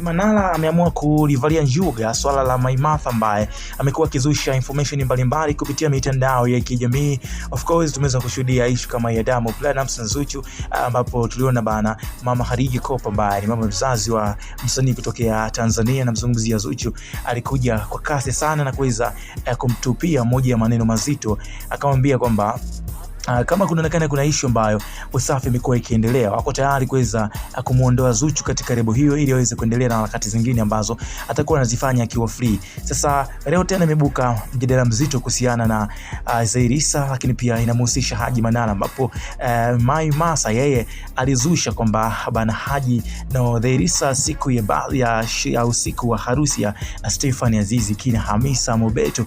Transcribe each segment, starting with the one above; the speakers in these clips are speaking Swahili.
Manara ameamua kulivalia njuga swala la Maimartha ambaye amekuwa akizusha information mbalimbali kupitia mitandao ya kijamii. Of course tumeweza kushuhudia issue kama ya Diamond Platnumz na Zuchu, ambapo tuliona bana mama Khadija Kopa ambaye ni mama mzazi wa msanii kutokea Tanzania na mzungumzia Zuchu, alikuja kwa kasi sana na kuweza kumtupia moja ya maneno mazito, akamwambia kwamba kama kunaonekana kuna issue ambayo Wasafi imekuwa ikiendelea, wako tayari kuweza kumuondoa Zuchu katika lebo hiyo ili aweze kuendelea na harakati zingine ambazo atakuwa anazifanya akiwa free. Sasa leo tena imebuka mjadala mzito kuhusiana na Zaiylissa, lakini pia inamhusisha Haji Manara, ambapo Maimartha yeye alizusha kwamba bana Haji na Zaiylissa siku ya usiku wa harusi ya Stephanie Azizi kina Hamisa Mobeto,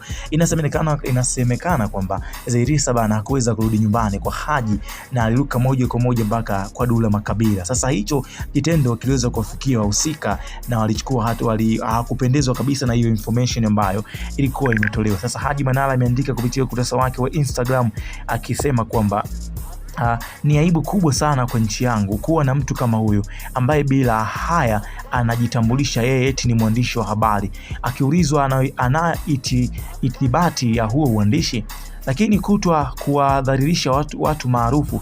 inasemekana kwamba Zaiylissa bana hakuweza kurudi nyumbani kwa Haji na aliruka moja kwa moja mpaka kwa Dula Makabila. Sasa hicho kitendo kiliweza kufikia wahusika na walichukua hatua, hawakupendezwa kabisa na hiyo information ambayo ilikuwa imetolewa. Sasa Haji Manara ameandika kupitia ukurasa wake wa Instagram akisema kwamba ni aibu kubwa sana kwa nchi yangu kuwa na mtu kama huyu ambaye bila haya anajitambulisha yeye eti ni mwandishi wa habari. Akiulizwa ana ithibati ya huo uandishi, lakini kutwa kuwadhalilisha watu maarufu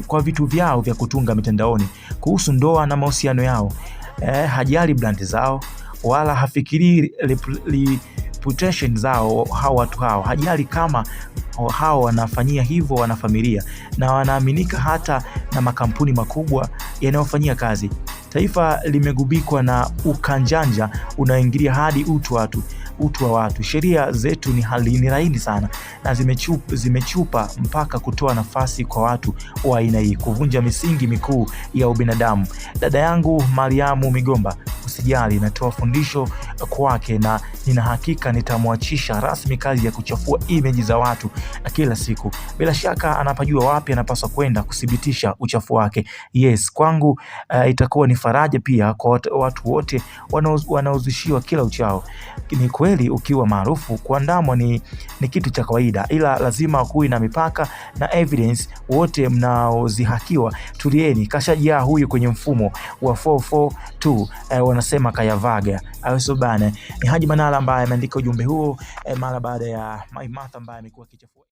kwa vitu vyao vya kutunga mitandaoni kuhusu ndoa na mahusiano yao. Hajali brand zao wala hafikiri reputation zao. Watu hao hajali kama hao wanafanyia hivyo wanafamilia na wanaaminika hata na makampuni makubwa yanayofanyia kazi. Taifa limegubikwa na ukanjanja unaoingilia hadi utu wa watu. Sheria zetu ni laini sana na zimechupa mpaka kutoa nafasi kwa watu wa aina hii kuvunja misingi mikuu ya ubinadamu. Dada yangu Mariamu Migomba, usijali, natoa fundisho kwake na nina hakika nitamwachisha rasmi kazi ya kuchafua image za watu kila siku. Bila shaka anapajua wapi anapaswa kwenda kuthibitisha uchafu wake. Yes, kwangu itakuwa ni faraja pia kwa watu wote wanaozushiwa kila uchao. Ni kweli ukiwa maarufu kuandamwa ni kitu cha kawaida, ila lazima kuwe na mipaka na evidence. Wote mnaozihakiwa tulieni, kashajia huyu kwenye mfumo wa 442 wanasema kayavaga aweso bana. Ni Haji Manara ambaye ameandika ujumbe huo mara baada ya Maimartha ambaye amekuwa kichafua